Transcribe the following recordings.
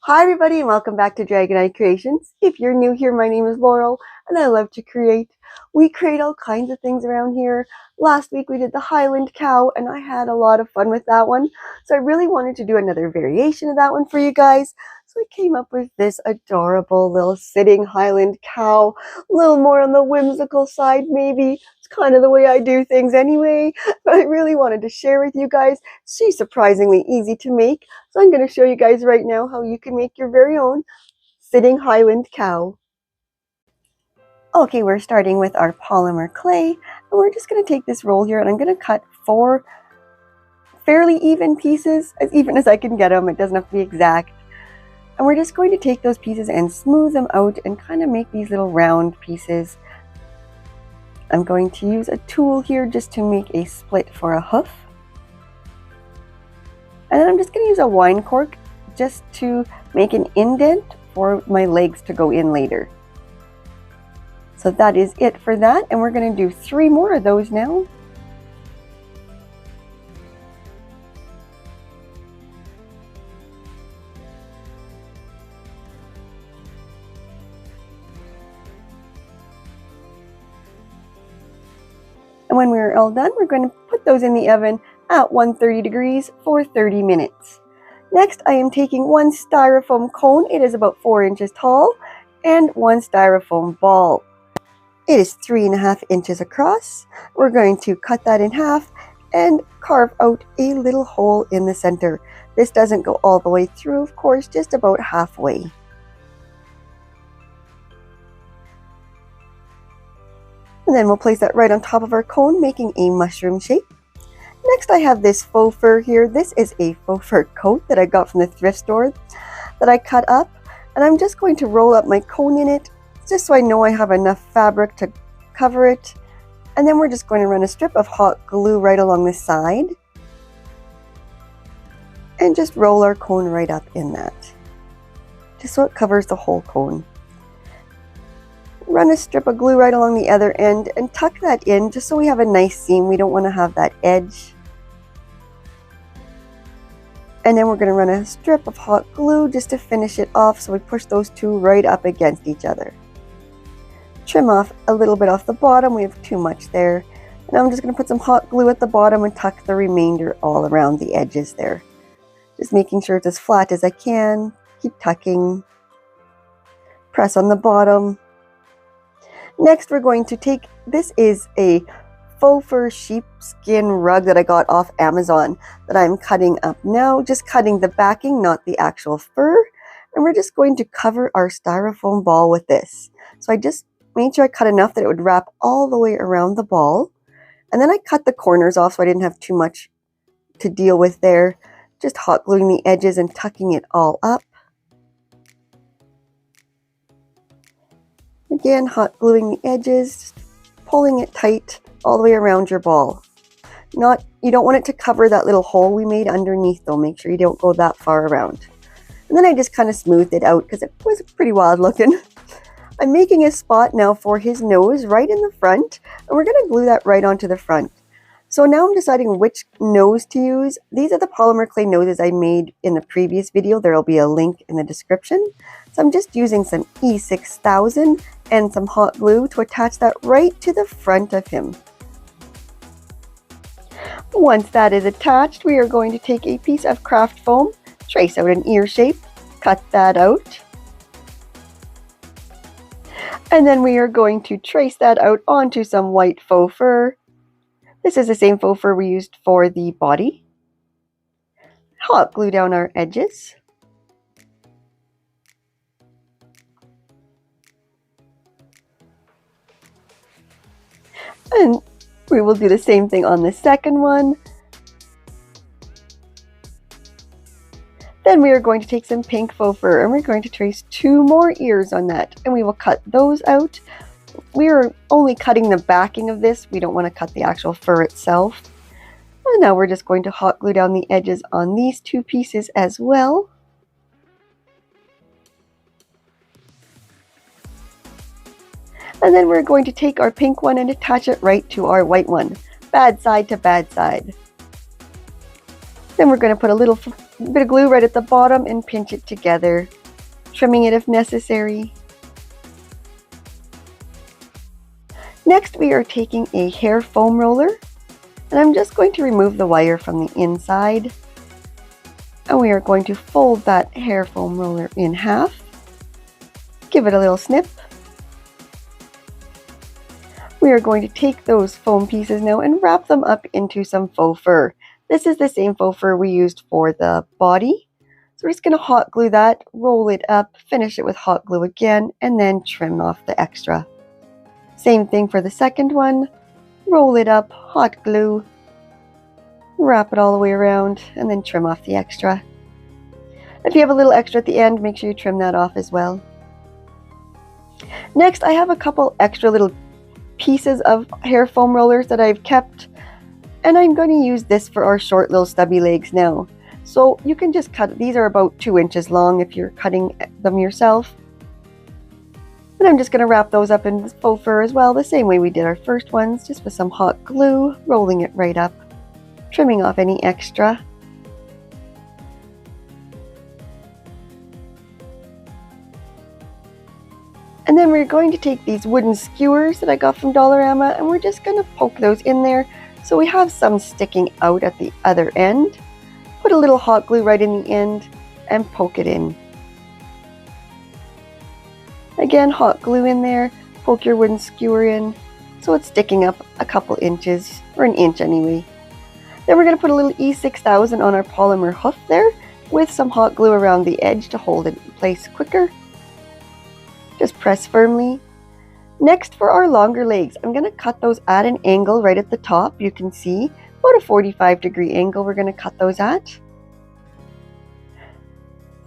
Hi everybody and welcome back to Dragon Eye Creations. If you're new here, my name is Laurel and I love to create. We create all kinds of things around here. Last week we did the Highland cow and I had a lot of fun with that one. So I really wanted to do another variation of that one for you guys. So I came up with this adorable little sitting Highland cow. A little more on the whimsical side maybe. It's kind of the way I do things anyway. But I really wanted to share with you guys. She's surprisingly easy to make. So I'm going to show you guys right now how you can make your very own sitting Highland cow. Okay, we're starting with our polymer clay, and we're just going to take this roll here and I'm going to cut 4 fairly even pieces, as even as I can get them. It doesn't have to be exact. And we're just going to take those pieces and smooth them out and kind of make these little round pieces. I'm going to use a tool here just to make a split for a hoof. And then I'm just going to use a wine cork just to make an indent for my legs to go in later. So that is it for that, and we're going to do 3 more of those now. And when we're all done, we're going to put those in the oven at 130 degrees for 30 minutes. Next, I am taking 1 styrofoam cone. It is about 4 inches tall, and 1 styrofoam ball. It is 3.5 inches across. We're going to cut that in half and carve out a little hole in the center. This doesn't go all the way through, of course, just about halfway. And then we'll place that right on top of our cone, making a mushroom shape. Next, I have this faux fur here. This is a faux fur coat that I got from the thrift store that I cut up. And I'm just going to roll up my cone in it, just so I know I have enough fabric to cover it. And then we're just going to run a strip of hot glue right along the side. And just roll our cone right up in that, just so it covers the whole cone. Run a strip of glue right along the other end and tuck that in just so we have a nice seam. We don't want to have that edge. And then we're going to run a strip of hot glue just to finish it off, so we push those 2 right up against each other. Trim off a little bit off the bottom, we have too much there. And I'm just going to put some hot glue at the bottom and tuck the remainder all around the edges there. Just making sure it's as flat as I can. Keep tucking. Press on the bottom. Next, we're going to take, this is a faux fur sheepskin rug that I got off Amazon that I'm cutting up now, just cutting the backing, not the actual fur. And we're just going to cover our styrofoam ball with this. So I just made sure I cut enough that it would wrap all the way around the ball. And then I cut the corners off so I didn't have too much to deal with there. Just hot gluing the edges and tucking it all up. Again, hot gluing the edges, pulling it tight all the way around your ball. You don't want it to cover that little hole we made underneath though. Make sure you don't go that far around. And then I just kind of smoothed it out because it was pretty wild looking. I'm making a spot now for his nose right in the front, and we're going to glue that right onto the front. So now I'm deciding which nose to use. These are the polymer clay noses I made in the previous video. There will be a link in the description. So I'm just using some E6000 and some hot glue to attach that right to the front of him. Once that is attached, we are going to take a piece of craft foam, trace out an ear shape, cut that out. And then we are going to trace that out onto some white faux fur. This is the same faux fur we used for the body. Hot glue down our edges. And we will do the same thing on the second one. Then we are going to take some pink faux fur and we're going to trace 2 more ears on that, and we will cut those out. We are only cutting the backing of this. We don't want to cut the actual fur itself. And now we're just going to hot glue down the edges on these 2 pieces as well. And then we're going to take our pink one and attach it right to our white one, bad side to bad side. Then we're going to put a little a bit of glue right at the bottom and pinch it together, trimming it if necessary. Next, we are taking a hair foam roller, and I'm just going to remove the wire from the inside. And we are going to fold that hair foam roller in half. Give it a little snip. We are going to take those foam pieces now and wrap them up into some faux fur. This is the same faux fur we used for the body. So we're just going to hot glue that, roll it up, finish it with hot glue again, and then trim off the extra. Same thing for the second one. Roll it up, hot glue, wrap it all the way around, and then trim off the extra. If you have a little extra at the end, make sure you trim that off as well. Next, I have a couple extra little pieces of hair foam rollers that I've kept, and I'm going to use this for our short little stubby legs now. So you can just cut, these are about 2 inches long if you're cutting them yourself. And I'm just going to wrap those up in faux fur as well, the same way we did our first ones, just with some hot glue, rolling it right up, trimming off any extra. And then we're going to take these wooden skewers that I got from Dollarama, and we're just going to poke those in there so we have some sticking out at the other end. Put a little hot glue right in the end and poke it in. Again, hot glue in there, poke your wooden skewer in so it's sticking up a couple inches, or an inch anyway. Then we're going to put a little E6000 on our polymer hoof there with some hot glue around the edge to hold it in place quicker. Just press firmly. Next, for our longer legs, I'm going to cut those at an angle right at the top. You can see about a 45-degree angle we're going to cut those at.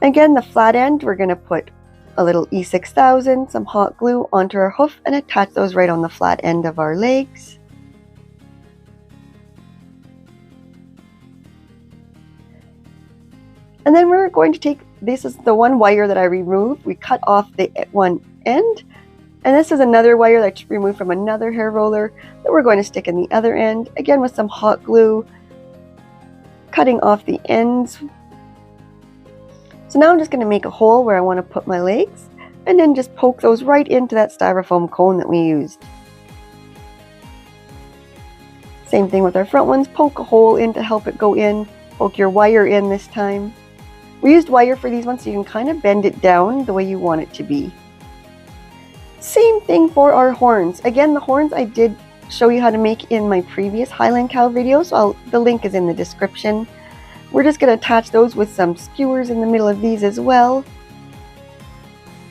Again, the flat end, we're going to put a little E6000, some hot glue onto our hoof, and attach those right on the flat end of our legs. And then we're going to take, this is the one wire that I removed. We cut off the one end, and this is another wire that I removed from another hair roller that we're going to stick in the other end, again with some hot glue, cutting off the ends. So now I'm just going to make a hole where I want to put my legs, and then just poke those right into that styrofoam cone that we used. Same thing with our front ones, poke a hole in to help it go in, poke your wire in this time. We used wire for these ones so you can kind of bend it down the way you want it to be. Same thing for our horns. Again, the horns I did show you how to make in my previous Highland cow video, so the link is in the description. We're just going to attach those with some skewers in the middle of these as well.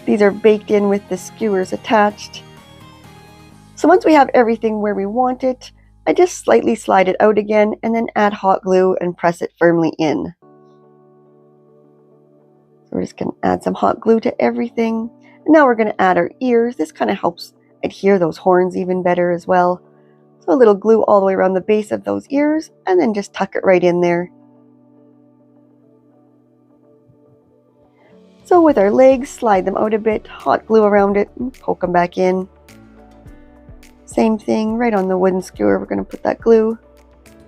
These are baked in with the skewers attached. So once we have everything where we want it, I just slightly slide it out again and then add hot glue and press it firmly in. So we're just going to add some hot glue to everything. And now we're going to add our ears. This kind of helps adhere those horns even better as well. So a little glue all the way around the base of those ears, and then just tuck it right in there. So with our legs, slide them out a bit, hot glue around it, and poke them back in. Same thing, right on the wooden skewer, we're going to put that glue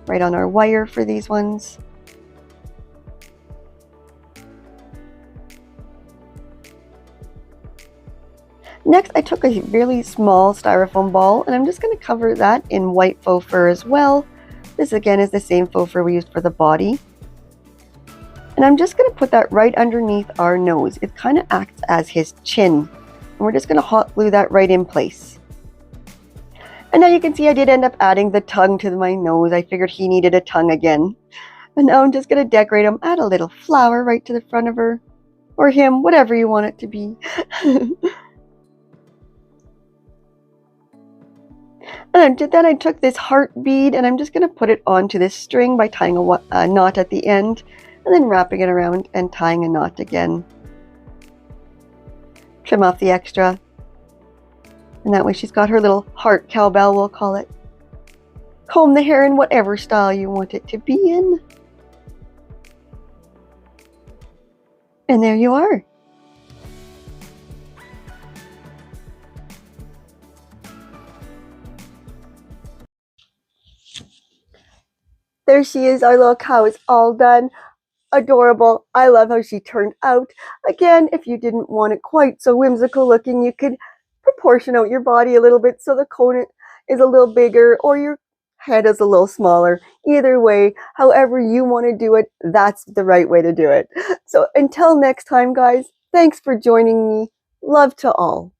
right on our wire for these ones. Next, I took a really small styrofoam ball, and I'm just going to cover that in white faux fur as well. This again is the same faux fur we used for the body. And I'm just going to put that right underneath our nose. It kind of acts as his chin. And we're just going to hot glue that right in place. And now you can see I did end up adding the tongue to my nose. I figured he needed a tongue again. And now I'm just going to decorate him. Add a little flower right to the front of her. Or him, whatever you want it to be. And then I took this heart bead and I'm just going to put it onto this string by tying a knot at the end. And then wrapping it around and tying a knot again. Trim off the extra. And that way she's got her little heart cowbell, we'll call it. Comb the hair in whatever style you want it to be in. And there you are. There she is, our little cow is all done. adorable. I love how she turned out. Again, if you didn't want it quite so whimsical looking, you could proportion out your body a little bit so the cone is a little bigger or your head is a little smaller. Either way, however you want to do it, that's the right way to do it. So until next time, guys, thanks for joining me. Love to all.